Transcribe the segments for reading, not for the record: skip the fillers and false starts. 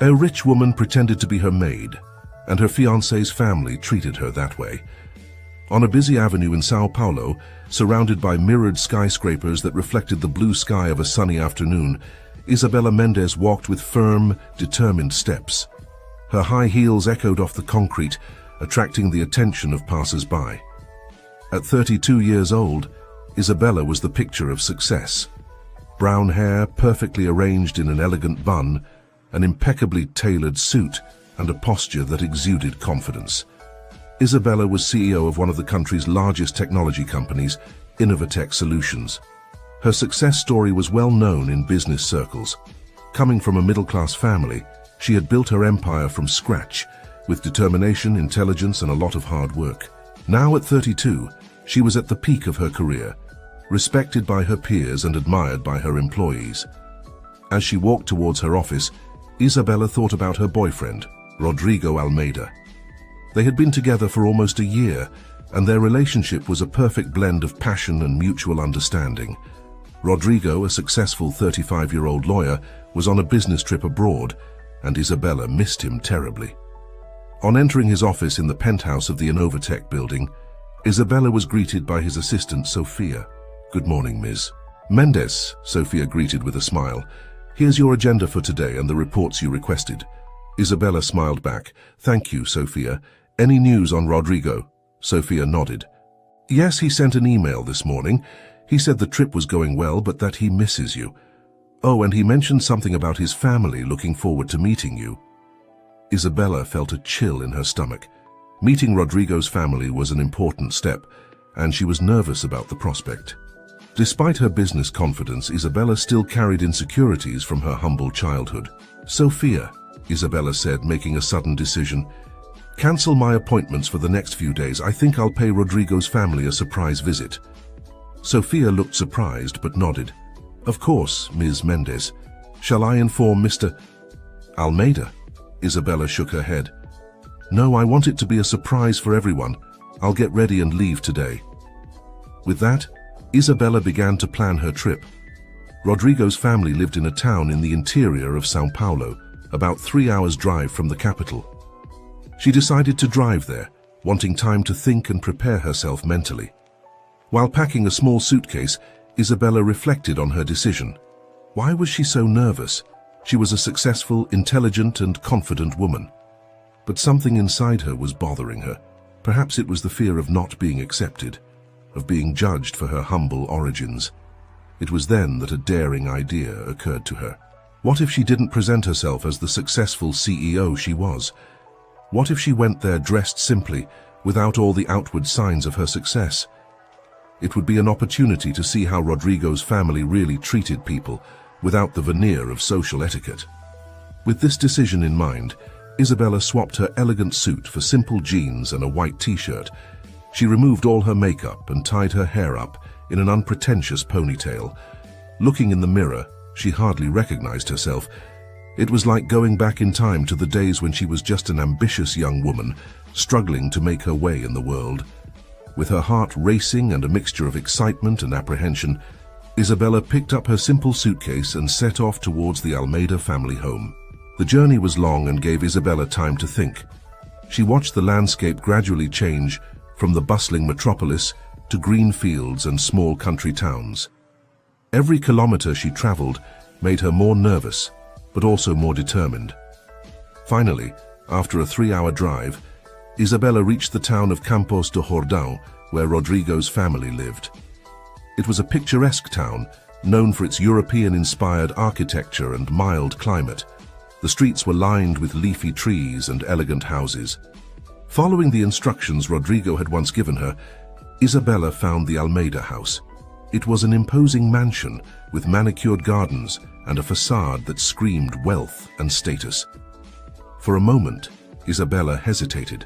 A rich woman pretended to be her maid, and her fiancé's family treated her that way. On a busy avenue in São Paulo, surrounded by mirrored skyscrapers that reflected the blue sky of a sunny afternoon, Isabela Mendes walked with firm, determined steps. Her high heels echoed off the concrete, attracting the attention of passers-by. At 32 years old, Isabela was the picture of success. Brown hair perfectly arranged in an elegant bun, an impeccably tailored suit, and a posture that exuded confidence. Isabela was CEO of one of the country's largest technology companies, Innovatech Solutions. Her success story was well known in business circles. Coming from a middle-class family, she had built her empire from scratch, with determination, intelligence, and a lot of hard work. Now at 32, she was at the peak of her career, respected by her peers and admired by her employees. As she walked towards her office, Isabela thought about her boyfriend, Rodrigo Almeida. They had been together for almost a year, and their relationship was a perfect blend of passion and mutual understanding. Rodrigo, a successful 35-year-old lawyer, was on a business trip abroad, and Isabela missed him terribly. On entering his office in the penthouse of the Innovatech building, Isabela was greeted by his assistant, Sophia. "Good morning, Ms. Mendes," Sophia greeted with a smile. "Here's your agenda for today and the reports you requested." Isabela smiled back. "Thank you, Sophia. Any news on Rodrigo?" Sophia nodded. "Yes, he sent an email this morning. He said the trip was going well, but that he misses you. Oh, and he mentioned something about his family looking forward to meeting you." Isabela felt a chill in her stomach. Meeting Rodrigo's family was an important step, and she was nervous about the prospect. Despite her business confidence, Isabela still carried insecurities from her humble childhood. "Sophia," Isabela said, making a sudden decision, "cancel my appointments for the next few days. I think I'll pay Rodrigo's family a surprise visit." Sophia looked surprised but nodded. "Of course, Ms. Mendes. Shall I inform Mr. Almeida?" Isabela shook her head. "No, I want it to be a surprise for everyone. I'll get ready and leave today." With that, Isabela began to plan her trip. Rodrigo's family lived in a town in the interior of São Paulo, about 3 hours' drive from the capital. She decided to drive there, wanting time to think and prepare herself mentally. While packing a small suitcase, Isabela reflected on her decision. Why was she so nervous? She was a successful, intelligent, and confident woman. But something inside her was bothering her. Perhaps it was the fear of not being accepted, of being judged for her humble origins. It was then that a daring idea occurred to her. What if she didn't present herself as the successful CEO she was? What if she went there dressed simply, without all the outward signs of her success? It would be an opportunity to see how Rodrigo's family really treated people, without the veneer of social etiquette. With this decision in mind, Isabela swapped her elegant suit for simple jeans and a white t-shirt. She removed all her makeup and tied her hair up in an unpretentious ponytail. Looking in the mirror, she hardly recognized herself. It was like going back in time to the days when she was just an ambitious young woman, struggling to make her way in the world. With her heart racing and a mixture of excitement and apprehension, Isabela picked up her simple suitcase and set off towards the Almeida family home. The journey was long and gave Isabela time to think. She watched the landscape gradually change from the bustling metropolis to green fields and small country towns. Every kilometer she traveled made her more nervous, but also more determined. Finally, after a 3-hour drive, Isabela reached the town of Campos do Jordão, where Rodrigo's family lived. It was a picturesque town, known for its European-inspired architecture and mild climate. The streets were lined with leafy trees and elegant houses. Following the instructions Rodrigo had once given her, Isabela found the Almeida house. It was an imposing mansion with manicured gardens and a facade that screamed wealth and status. For a moment, Isabela hesitated.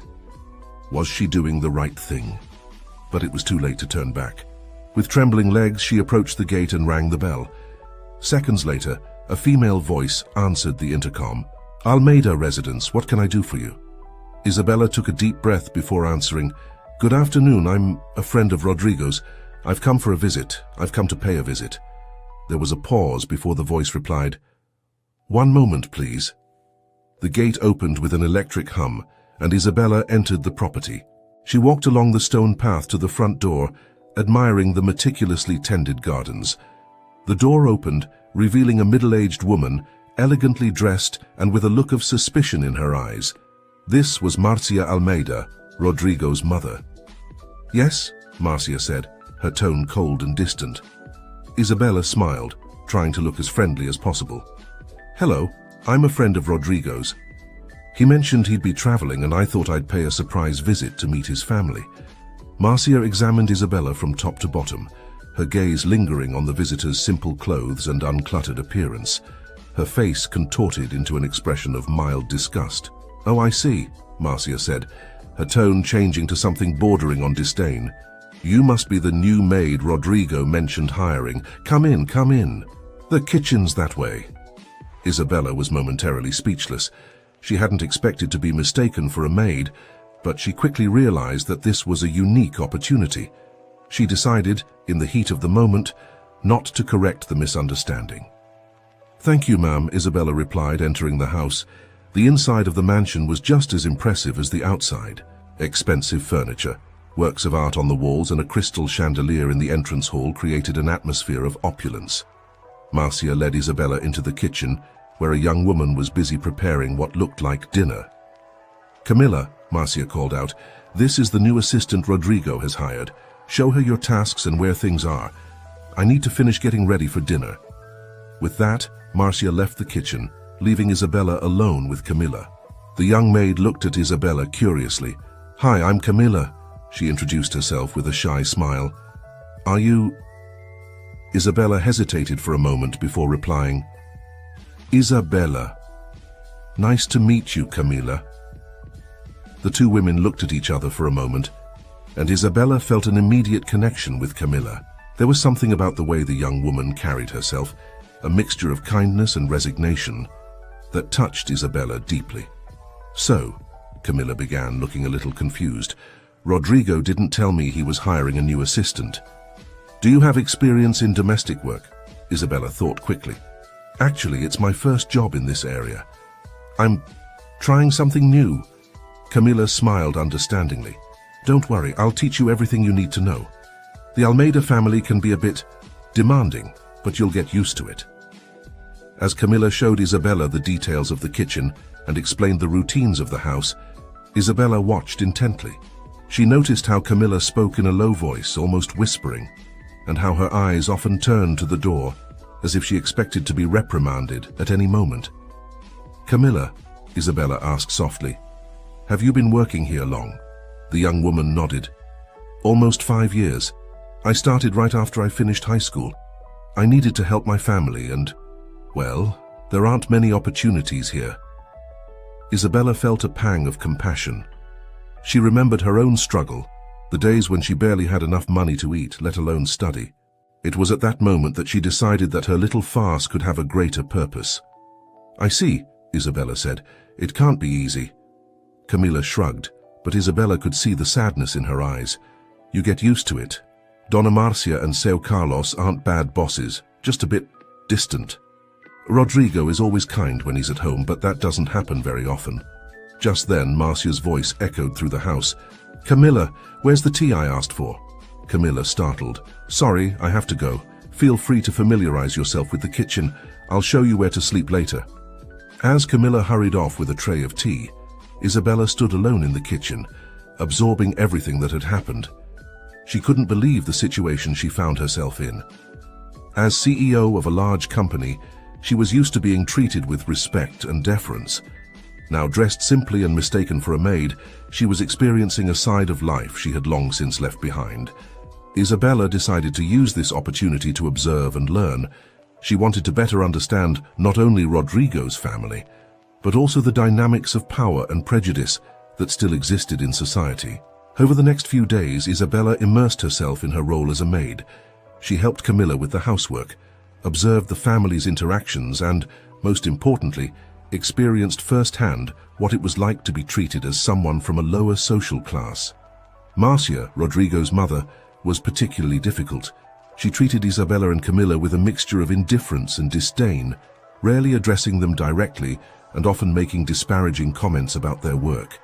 Was she doing the right thing? But it was too late to turn back. With trembling legs, she approached the gate and rang the bell. Seconds later, a female voice answered the intercom. "Almeida residence, what can I do for you?" Isabela took a deep breath before answering. "Good afternoon, I'm a friend of Rodrigo's. I've come for a visit. I've come to pay a visit." There was a pause before the voice replied, "1 moment, please." The gate opened with an electric hum, and Isabella entered the property. She walked along the stone path to the front door, admiring the meticulously tended gardens. The door opened, revealing a middle-aged woman, elegantly dressed and with a look of suspicion in her eyes. This was Marcia Almeida, Rodrigo's mother. "Yes," Marcia said, her tone cold and distant. Isabella smiled, trying to look as friendly as possible. "Hello, I'm a friend of Rodrigo's. He mentioned he'd be traveling and I thought I'd pay a surprise visit to meet his family." Marcia examined Isabella from top to bottom, her gaze lingering on the visitor's simple clothes and uncluttered appearance. Her face contorted into an expression of mild disgust. "Oh, I see," Marcia said, her tone changing to something bordering on disdain. "You must be the new maid Rodrigo mentioned hiring. Come in, come in. The kitchen's that way." Isabella was momentarily speechless. She hadn't expected to be mistaken for a maid, but she quickly realized that this was a unique opportunity. She decided, in the heat of the moment, not to correct the misunderstanding. "Thank you, ma'am," Isabella replied, entering the house. The inside of the mansion was just as impressive as the outside. Expensive furniture, works of art on the walls, and a crystal chandelier in the entrance hall created an atmosphere of opulence. Marcia led Isabella into the kitchen, where a young woman was busy preparing what looked like dinner. "Camilla," Marcia called out, "this is the new assistant Rodrigo has hired. Show her your tasks and where things are. I need to finish getting ready for dinner." With that, Marcia left the kitchen, leaving Isabella alone with Camilla. The young maid looked at Isabella curiously. "Hi, I'm Camilla," she introduced herself with a shy smile. "Are you—" Isabella hesitated for a moment before replying, "Isabella. Nice to meet you, Camilla." The two women looked at each other for a moment, and Isabella felt an immediate connection with Camilla. There was something about the way the young woman carried herself, a mixture of kindness and resignation, that touched Isabella deeply. "So," Camilla began, looking a little confused, "Rodrigo didn't tell me he was hiring a new assistant. Do you have experience in domestic work?" Isabella thought quickly. "Actually, it's my first job in this area. I'm trying something new." Camilla smiled understandingly. "Don't worry, I'll teach you everything you need to know. The Almeida family can be a bit demanding, but you'll get used to it." As Camilla showed Isabella the details of the kitchen and explained the routines of the house, Isabella watched intently. She noticed how Camilla spoke in a low voice, almost whispering, and how her eyes often turned to the door, as if she expected to be reprimanded at any moment. "Camilla," Isabella asked softly, "have you been working here long?" The young woman nodded. "Almost 5 years. I started right after I finished high school. I needed to help my family and, well, there aren't many opportunities here." Isabella felt a pang of compassion. She remembered her own struggle, the days when she barely had enough money to eat, let alone study. It was at that moment that she decided that her little farce could have a greater purpose. "I see," Isabella said. "It can't be easy." Camilla shrugged, but Isabella could see the sadness in her eyes. "You get used to it. Donna Marcia and Seu Carlos aren't bad bosses, just a bit distant. Rodrigo is always kind when he's at home, but that doesn't happen very often." Just then, Marcia's voice echoed through the house. "Camilla, where's the tea I asked for?" Camilla startled. "Sorry, I have to go. Feel free to familiarize yourself with the kitchen. I'll show you where to sleep later." As Camilla hurried off with a tray of tea, Isabella stood alone in the kitchen, absorbing everything that had happened. She couldn't believe the situation she found herself in. As CEO of a large company, she was used to being treated with respect and deference. Now dressed simply and mistaken for a maid, she was experiencing a side of life she had long since left behind. Isabella decided to use this opportunity to observe and learn. She wanted to better understand not only Rodrigo's family, but also the dynamics of power and prejudice that still existed in society. Over the next few days, Isabella immersed herself in her role as a maid. She helped Camilla with the housework, observed the family's interactions, and, most importantly, experienced firsthand what it was like to be treated as someone from a lower social class. Marcia, Rodrigo's mother, was particularly difficult. She treated Isabella and Camilla with a mixture of indifference and disdain, rarely addressing them directly and often making disparaging comments about their work.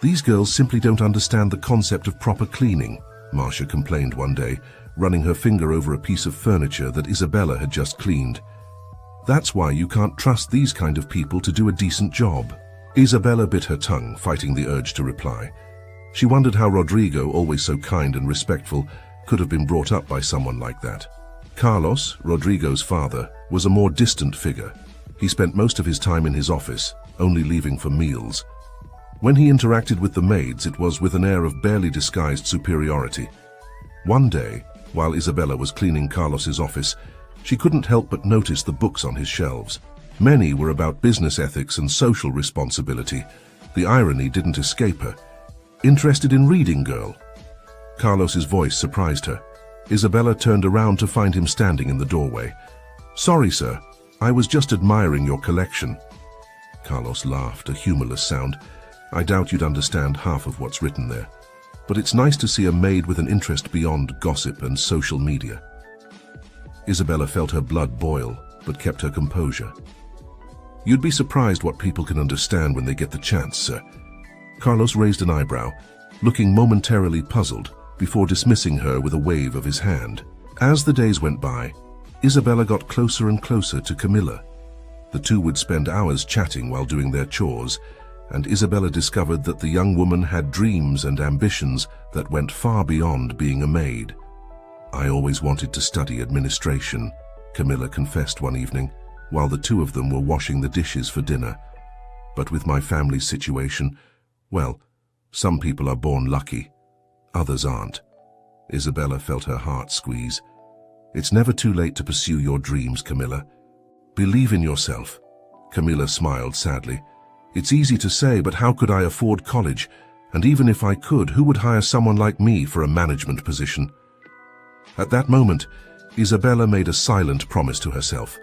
"These girls simply don't understand the concept of proper cleaning," Marcia complained one day, running her finger over a piece of furniture that Isabella had just cleaned. "That's why you can't trust these kind of people to do a decent job." Isabella bit her tongue, fighting the urge to reply. She wondered how Rodrigo, always so kind and respectful, could have been brought up by someone like that. Carlos, Rodrigo's father, was a more distant figure. He spent most of his time in his office, only leaving for meals. When he interacted with the maids, it was with an air of barely disguised superiority. One day, while Isabella was cleaning Carlos's office, she couldn't help but notice the books on his shelves. Many were about business ethics and social responsibility. The irony didn't escape her. "Interested in reading, girl?" Carlos's voice surprised her. Isabella turned around to find him standing in the doorway. "Sorry, sir. I was just admiring your collection." Carlos laughed, a humorless sound. "I doubt you'd understand half of what's written there. But it's nice to see a maid with an interest beyond gossip and social media." Isabella felt her blood boil, but kept her composure. "You'd be surprised what people can understand when they get the chance, sir." Carlos raised an eyebrow, looking momentarily puzzled, before dismissing her with a wave of his hand. As the days went by, Isabella got closer and closer to Camilla. The two would spend hours chatting while doing their chores, and Isabella discovered that the young woman had dreams and ambitions that went far beyond being a maid. "I always wanted to study administration," Camilla confessed one evening, while the two of them were washing the dishes for dinner. "But with my family's situation, well, some people are born lucky, others aren't." Isabella felt her heart squeeze. "It's never too late to pursue your dreams, Camilla. Believe in yourself." Camilla smiled sadly. "It's easy to say, but how could I afford college? And even if I could, who would hire someone like me for a management position?" At that moment, Isabella made a silent promise to herself.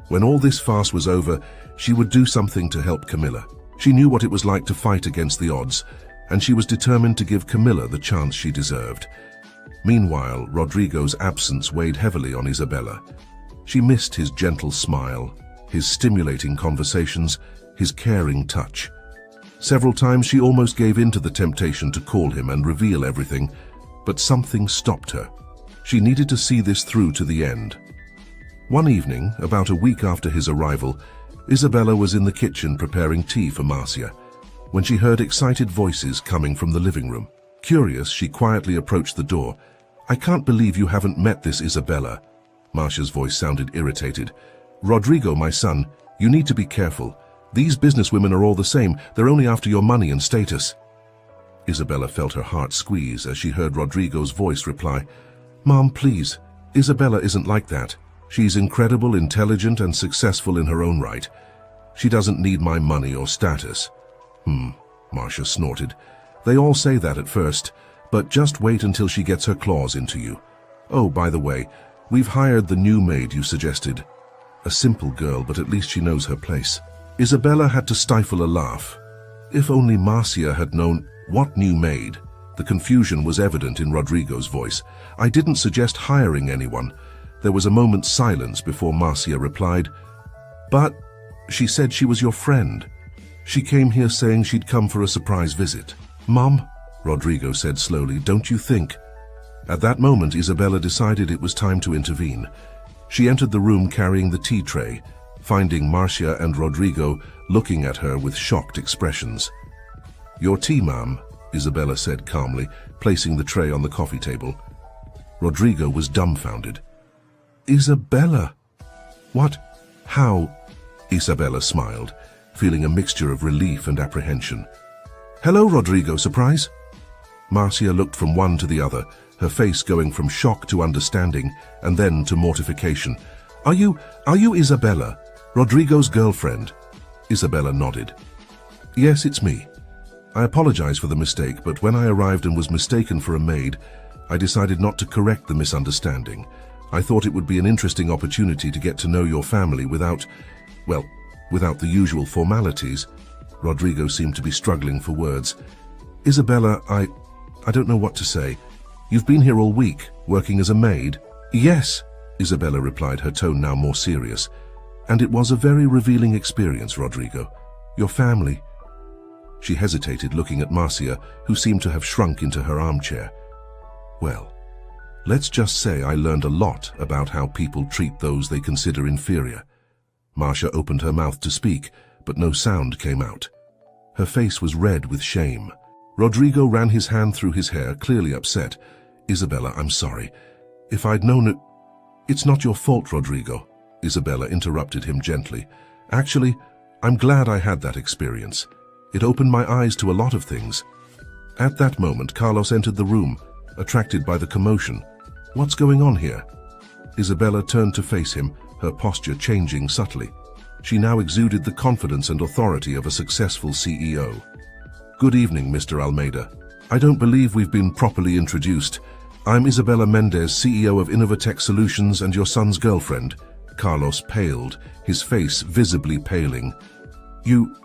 When all this farce was over, she would do something to help Camilla. She knew what it was like to fight against the odds, and she was determined to give Camilla the chance she deserved. Meanwhile, Rodrigo's absence weighed heavily on Isabella. She missed his gentle smile, his stimulating conversations, his caring touch. Several times she almost gave in to the temptation to call him and reveal everything, but something stopped her. She needed to see this through to the end. One evening, about a week after his arrival, Isabella was in the kitchen preparing tea for Marcia, when she heard excited voices coming from the living room. Curious, she quietly approached the door. "I can't believe you haven't met this Isabella." Marcia's voice sounded irritated. "Rodrigo, my son, you need to be careful. These businesswomen are all the same. They're only after your money and status." Isabella felt her heart squeeze as she heard Rodrigo's voice reply, "Mom, please. Isabella isn't like that. She's incredible, intelligent, and successful in her own right. She doesn't need my money or status." Marcia snorted. "They all say that at first, but just wait until she gets her claws into you. Oh, by the way, we've hired the new maid you suggested. A simple girl, but at least she knows her place." Isabella had to stifle a laugh. If only Marcia had known. "What new maid?" The confusion was evident in Rodrigo's voice. "I didn't suggest hiring anyone." There was a moment's silence before Marcia replied, "But she said she was your friend. She came here saying she'd come for a surprise visit." "Mom," Rodrigo said slowly, "don't you think?" At that moment, Isabella decided it was time to intervene. She entered the room carrying the tea tray, finding Marcia and Rodrigo looking at her with shocked expressions. "Your tea, ma'am," Isabella said calmly, placing the tray on the coffee table. Rodrigo was dumbfounded. "Isabella! What? How?" Isabella smiled, feeling a mixture of relief and apprehension. "Hello, Rodrigo, surprise?" Marcia looked from one to the other, her face going from shock to understanding, and then to mortification. Are you Isabella, Rodrigo's girlfriend?" Isabella nodded. "Yes, it's me. I apologize for the mistake, but when I arrived and was mistaken for a maid, I decided not to correct the misunderstanding. I thought it would be an interesting opportunity to get to know your family without the usual formalities." Rodrigo seemed to be struggling for words. "Isabella, I don't know what to say. You've been here all week, working as a maid?" "Yes," Isabella replied, her tone now more serious. And it was a very revealing experience, Rodrigo. Your family. She hesitated, looking at Marcia, who seemed to have shrunk into her armchair. Well, let's just say I learned a lot about how people treat those they consider inferior. Marcia opened her mouth to speak, but no sound came out. Her face was red with shame. Rodrigo ran his hand through his hair, clearly upset. Isabella, I'm sorry. If I'd known it... It's not your fault, Rodrigo. Isabella interrupted him gently. Actually, I'm glad I had that experience. It opened my eyes to a lot of things. At that moment, Carlos entered the room, attracted by the commotion. What's going on here? Isabella turned to face him, her posture changing subtly. She now exuded the confidence and authority of a successful CEO. Good evening, Mr. Almeida. I don't believe we've been properly introduced. I'm Isabella Mendez, CEO of Innovatech Solutions and your son's girlfriend. Carlos paled, his face visibly paling. You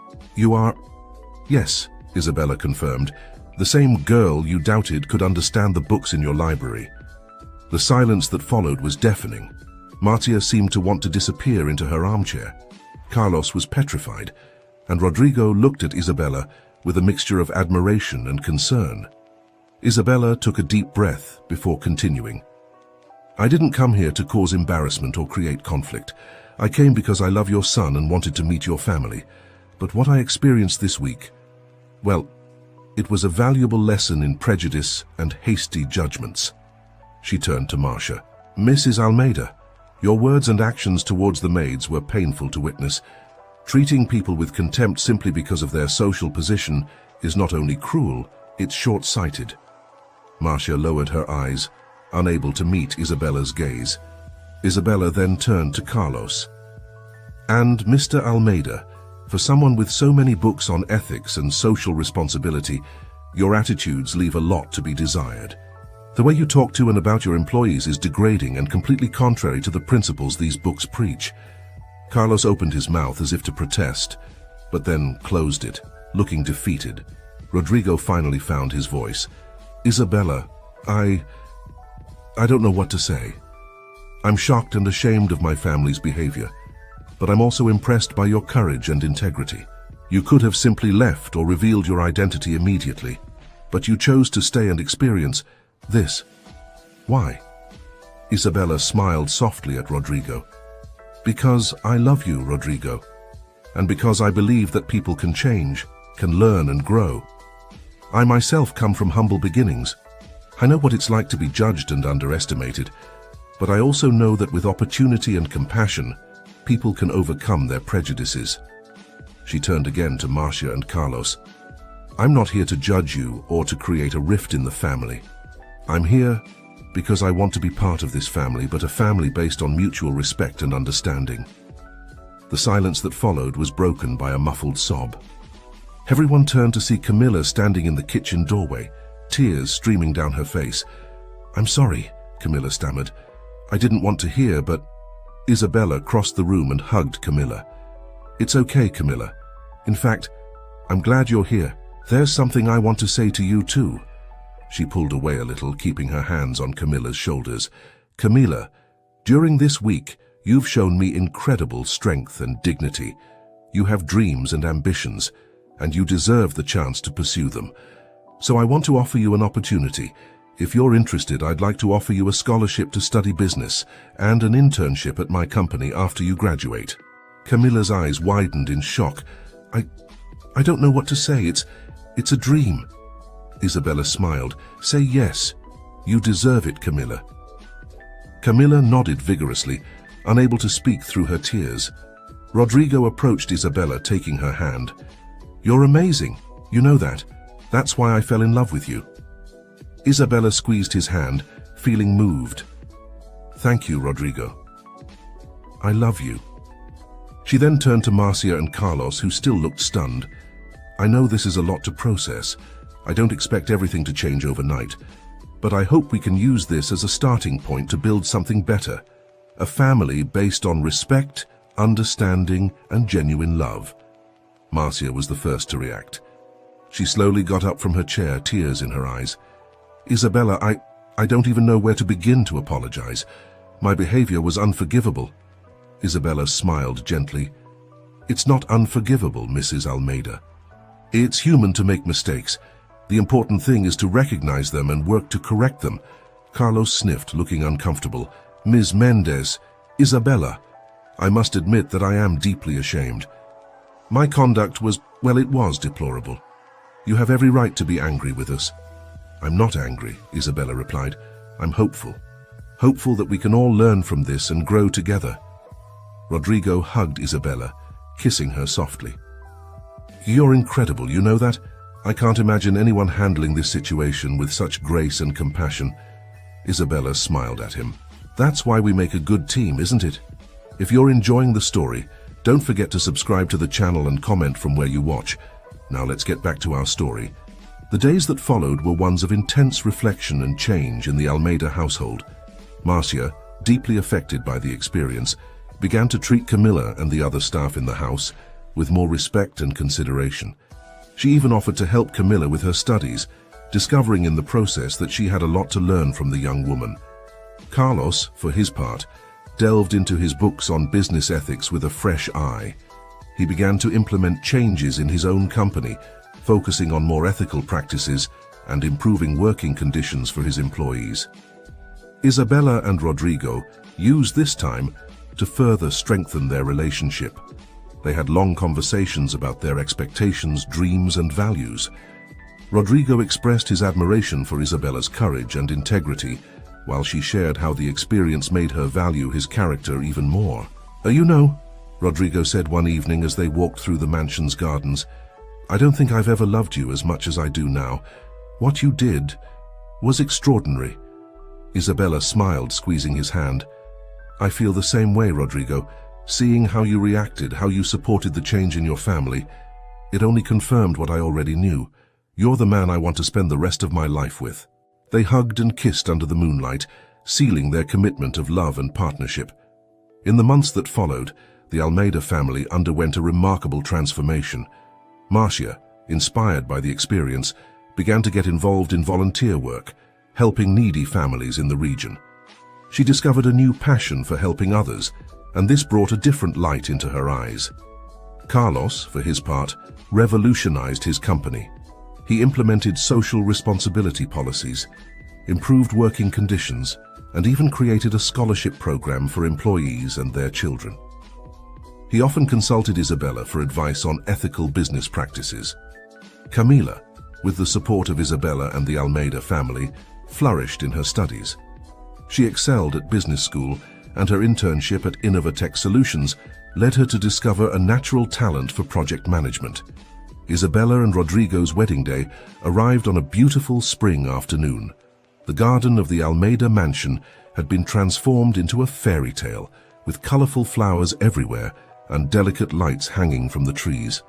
are... Yes, Isabella confirmed. The same girl you doubted could understand the books in your library. The silence that followed was deafening. Marcia seemed to want to disappear into her armchair. Carlos was petrified, and Rodrigo looked at Isabella with a mixture of admiration and concern. Isabella took a deep breath before continuing. I didn't come here to cause embarrassment or create conflict. I came because I love your son and wanted to meet your family. But what I experienced this week, well, it was a valuable lesson in prejudice and hasty judgments. She turned to Marcia. Mrs. Almeida, your words and actions towards the maids were painful to witness. Treating people with contempt simply because of their social position is not only cruel, it's short-sighted. Marcia lowered her eyes, unable to meet Isabella's gaze. Isabella then turned to Carlos. And Mr. Almeida, for someone with so many books on ethics and social responsibility, your attitudes leave a lot to be desired. The way you talk to and about your employees is degrading and completely contrary to the principles these books preach. Carlos opened his mouth as if to protest, but then closed it, looking defeated. Rodrigo finally found his voice. Isabella, I don't know what to say. I'm shocked and ashamed of my family's behavior, but I'm also impressed by your courage and integrity. You could have simply left or revealed your identity immediately, but you chose to stay and experience this. Why? Isabella smiled softly at Rodrigo. Because I love you, Rodrigo, and because I believe that people can change, can learn and grow. I myself come from humble beginnings. I know what it's like to be judged and underestimated, but I also know that with opportunity and compassion, people can overcome their prejudices. She turned again to Marcia and Carlos. I'm not here to judge you or to create a rift in the family. I'm here because I want to be part of this family, but a family based on mutual respect and understanding. The silence that followed was broken by a muffled sob. Everyone turned to see Camilla standing in the kitchen doorway, tears streaming down her face. I'm sorry, Camilla stammered. I didn't want to hear, but... Isabella crossed the room and hugged Camilla. It's okay, Camilla. In fact, I'm glad you're here. There's something I want to say to you too. She pulled away a little, keeping her hands on Camilla's shoulders. Camilla, during this week, you've shown me incredible strength and dignity. You have dreams and ambitions, and you deserve the chance to pursue them. So I want to offer you an opportunity. If you're interested, I'd like to offer you a scholarship to study business and an internship at my company after you graduate. Camilla's eyes widened in shock. I don't know what to say. It's a dream. Isabella smiled. Say yes. You deserve it, Camilla. Camilla nodded vigorously, unable to speak through her tears. Rodrigo approached Isabella, taking her hand. You're amazing. You know that. That's why I fell in love with you. Isabella squeezed his hand, feeling moved. Thank you, Rodrigo. I love you. She then turned to Marcia and Carlos, who still looked stunned. I know this is a lot to process. I don't expect everything to change overnight, but I hope we can use this as a starting point to build something better. A family based on respect, understanding, and genuine love. Marcia was the first to react. She slowly got up from her chair, tears in her eyes. Isabella, I don't even know where to begin to apologize. My behavior was unforgivable. Isabella smiled gently. It's not unforgivable, Mrs. Almeida. It's human to make mistakes. The important thing is to recognize them and work to correct them. Carlos sniffed, looking uncomfortable. Ms. Mendez, Isabella, I must admit that I am deeply ashamed. My conduct was, well, it was deplorable. You have every right to be angry with us. I'm not angry, Isabella replied. I'm hopeful. Hopeful that we can all learn from this and grow together. Rodrigo hugged Isabella, kissing her softly. You're incredible, you know that? I can't imagine anyone handling this situation with such grace and compassion. Isabella smiled at him. That's why we make a good team, isn't it? If you're enjoying the story, don't forget to subscribe to the channel and comment from where you watch. Now let's get back to our story. The days that followed were ones of intense reflection and change in the Almeida household. Marcia, deeply affected by the experience, began to treat Camilla and the other staff in the house with more respect and consideration. She even offered to help Camilla with her studies, discovering in the process that she had a lot to learn from the young woman. Carlos, for his part, delved into his books on business ethics with a fresh eye. He began to implement changes in his own company, focusing on more ethical practices and improving working conditions for his employees. Isabella and Rodrigo used this time to further strengthen their relationship. They had long conversations about their expectations, dreams, and values. Rodrigo expressed his admiration for Isabella's courage and integrity, while she shared how the experience made her value his character even more. You know, Rodrigo said one evening as they walked through the mansion's gardens, I don't think I've ever loved you as much as I do now. What you did was extraordinary. Isabella smiled, squeezing his hand. I feel the same way, Rodrigo. Seeing how you reacted, how you supported the change in your family, it only confirmed what I already knew. You're the man I want to spend the rest of my life with. They hugged and kissed under the moonlight, sealing their commitment of love and partnership. In the months that followed, the Almeida family underwent a remarkable transformation. Marcia, inspired by the experience, began to get involved in volunteer work, helping needy families in the region. She discovered a new passion for helping others, and this brought a different light into her eyes. Carlos, for his part, revolutionized his company. He implemented social responsibility policies, improved working conditions, and even created a scholarship program for employees and their children. He often consulted Isabella for advice on ethical business practices. Camila, with the support of Isabella and the Almeida family, flourished in her studies. She excelled at business school, and her internship at Innovatech Solutions led her to discover a natural talent for project management. Isabella and Rodrigo's wedding day arrived on a beautiful spring afternoon. The garden of the Almeida mansion had been transformed into a fairy tale, with colorful flowers everywhere and delicate lights hanging from the trees.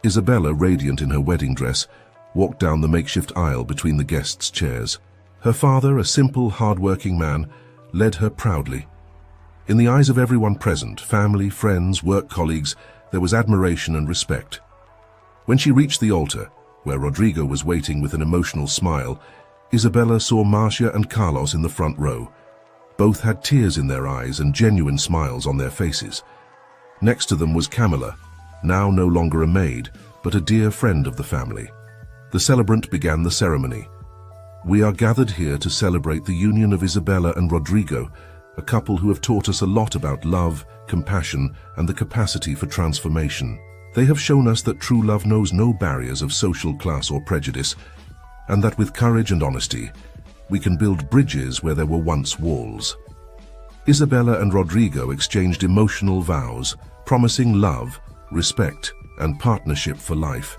Isabella, radiant in her wedding dress, walked down the makeshift aisle between the guests' chairs. Her father, a simple, hard-working man, led her proudly. In the eyes of everyone present, family, friends, work colleagues, there was admiration and respect. When she reached the altar, where Rodrigo was waiting with an emotional smile, Isabella saw Marcia and Carlos in the front row. Both had tears in their eyes and genuine smiles on their faces. Next to them was Camilla, now no longer a maid, but a dear friend of the family. The celebrant began the ceremony. We are gathered here to celebrate the union of Isabella and Rodrigo, a couple who have taught us a lot about love, compassion, and the capacity for transformation. They have shown us that true love knows no barriers of social class or prejudice, and that with courage and honesty, we can build bridges where there were once walls. Isabella and Rodrigo exchanged emotional vows, promising love, respect, and partnership for life.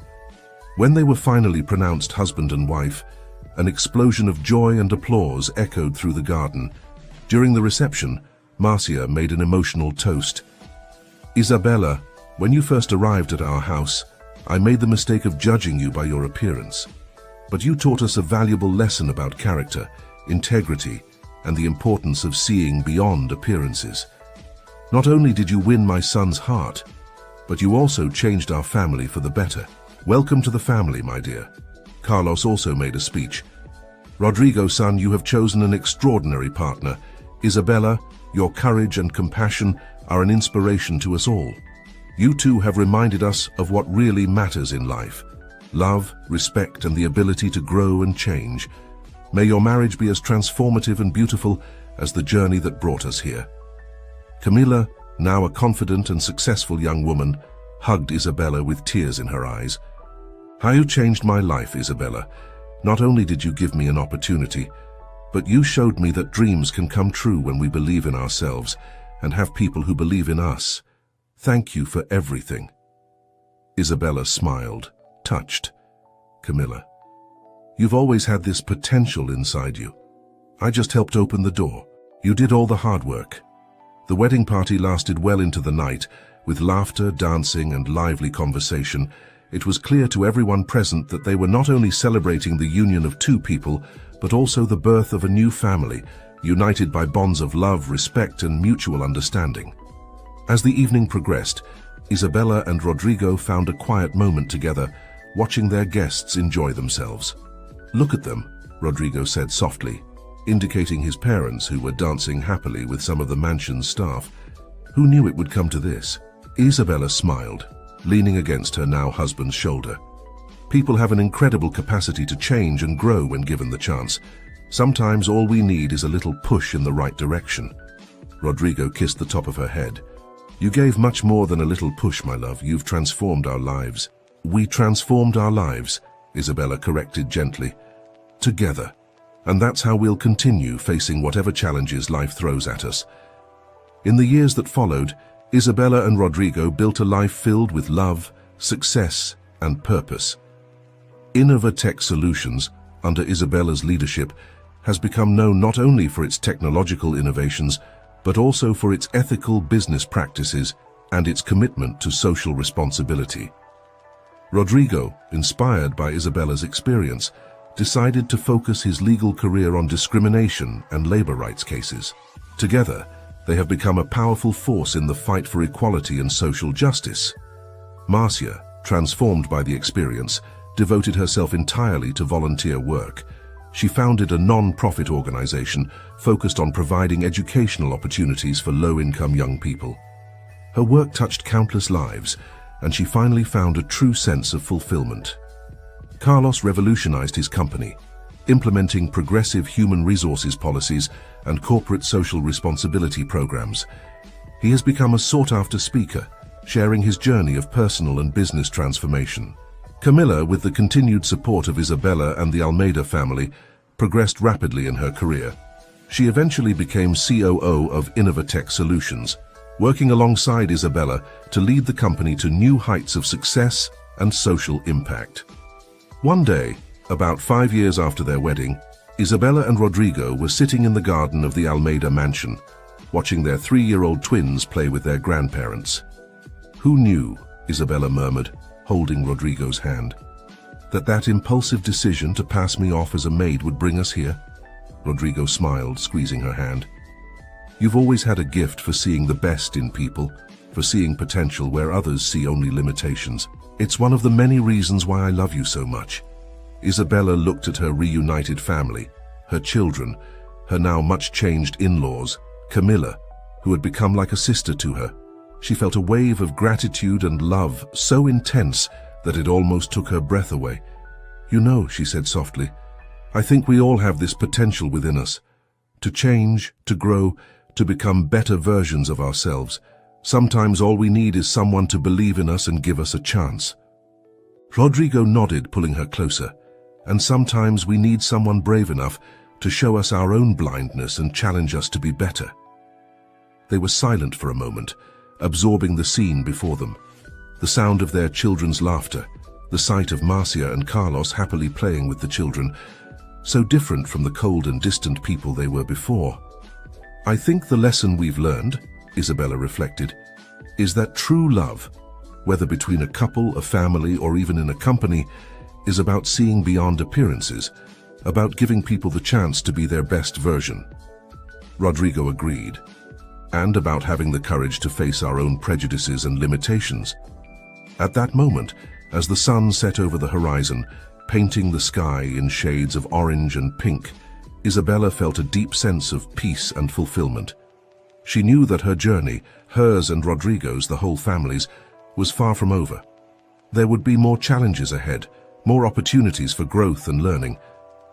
When they were finally pronounced husband and wife, an explosion of joy and applause echoed through the garden. During the reception, Marcia made an emotional toast. Isabella, when you first arrived at our house, I made the mistake of judging you by your appearance. But you taught us a valuable lesson about character, integrity, and the importance of seeing beyond appearances. Not only did you win my son's heart, but you also changed our family for the better. Welcome to the family, my dear. Carlos also made a speech. Rodrigo, son, you have chosen an extraordinary partner. Isabella, your courage and compassion are an inspiration to us all. You two have reminded us of what really matters in life: love, respect, and the ability to grow and change. May your marriage be as transformative and beautiful as the journey that brought us here." Camilla, now a confident and successful young woman, hugged Isabella with tears in her eyes. "How you changed my life, Isabella. Not only did you give me an opportunity, but you showed me that dreams can come true when we believe in ourselves and have people who believe in us. Thank you for everything." Isabella smiled, touched. "Camilla, you've always had this potential inside you. I just helped open the door. You did all the hard work." The wedding party lasted well into the night, with laughter, dancing, and lively conversation. It was clear to everyone present that they were not only celebrating the union of two people, but also the birth of a new family, united by bonds of love, respect, and mutual understanding. As the evening progressed, Isabella and Rodrigo found a quiet moment together, watching their guests enjoy themselves. "Look at them," Rodrigo said softly, indicating his parents, who were dancing happily with some of the mansion's staff. "Who knew it would come to this?" Isabella smiled, leaning against her now husband's shoulder. "People have an incredible capacity to change and grow when given the chance. Sometimes all we need is a little push in the right direction." Rodrigo kissed the top of her head. "You gave much more than a little push, my love. You've transformed our lives." "We transformed our lives," Isabella corrected gently. "Together. And that's how we'll continue facing whatever challenges life throws at us." In the years that followed, Isabella and Rodrigo built a life filled with love, success, and purpose. Innovatech Solutions, under Isabella's leadership, has become known not only for its technological innovations, but also for its ethical business practices and its commitment to social responsibility. Rodrigo, inspired by Isabella's experience, decided to focus his legal career on discrimination and labor rights cases. Together, they have become a powerful force in the fight for equality and social justice. Marcia, transformed by the experience, devoted herself entirely to volunteer work. She founded a non-profit organization focused on providing educational opportunities for low-income young people. Her work touched countless lives, and she finally found a true sense of fulfillment. Carlos revolutionized his company, implementing progressive human resources policies and corporate social responsibility programs. He has become a sought-after speaker, sharing his journey of personal and business transformation. Camilla, with the continued support of Isabella and the Almeida family, progressed rapidly in her career. She eventually became COO of Innovatech Solutions, working alongside Isabella to lead the company to new heights of success and social impact. One day, about 5 years after their wedding, Isabella and Rodrigo were sitting in the garden of the Almeida mansion, watching their 3-year-old twins play with their grandparents. "Who knew," Isabella murmured, holding Rodrigo's hand, that impulsive decision to pass me off as a maid would bring us here?" Rodrigo smiled, squeezing her hand. "You've always had a gift for seeing the best in people, for seeing potential where others see only limitations. It's one of the many reasons why I love you so much." Isabella looked at her reunited family, her children, her now much-changed in-laws, Camilla, who had become like a sister to her. She felt a wave of gratitude and love so intense that it almost took her breath away. "You know," she said softly, "I think we all have this potential within us. To change, to grow, to become better versions of ourselves. Sometimes all we need is someone to believe in us and give us a chance." Rodrigo nodded, pulling her closer. "And sometimes we need someone brave enough to show us our own blindness and challenge us to be better." They were silent for a moment, absorbing the scene before them. The sound of their children's laughter, the sight of Marcia and Carlos happily playing with the children, so different from the cold and distant people they were before. "I think the lesson we've learned," Isabella reflected, "is that true love, whether between a couple, a family, or even in a company, is about seeing beyond appearances, about giving people the chance to be their best version." Rodrigo agreed, and about having the courage to face our own prejudices and limitations. At that moment, as the sun set over the horizon, painting the sky in shades of orange and pink, Isabella felt a deep sense of peace and fulfillment. She knew that her journey, hers and Rodrigo's, the whole family's, was far from over. There would be more challenges ahead, more opportunities for growth and learning,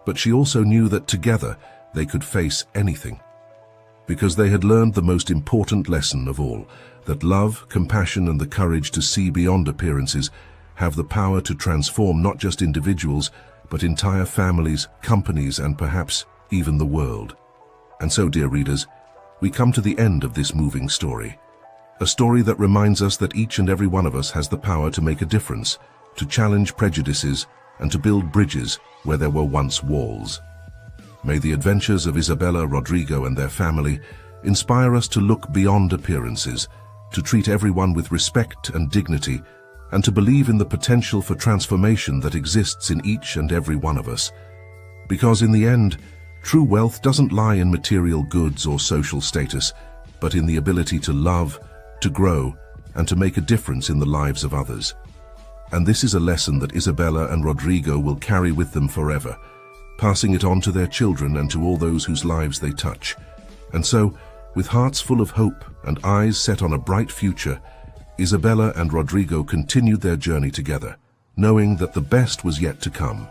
but she also knew that together they could face anything. Because they had learned the most important lesson of all, that love, compassion and the courage to see beyond appearances have the power to transform not just individuals, but entire families, companies and perhaps even the world. And so, dear readers, we come to the end of this moving story. A story that reminds us that each and every one of us has the power to make a difference, to challenge prejudices, and to build bridges where there were once walls. May the adventures of Isabella, Rodrigo and their family inspire us to look beyond appearances, to treat everyone with respect and dignity, and to believe in the potential for transformation that exists in each and every one of us. Because in the end, true wealth doesn't lie in material goods or social status, but in the ability to love, to grow, and to make a difference in the lives of others. And this is a lesson that Isabella and Rodrigo will carry with them forever, passing it on to their children and to all those whose lives they touch. And so, with hearts full of hope and eyes set on a bright future, Isabella and Rodrigo continued their journey together, knowing that the best was yet to come.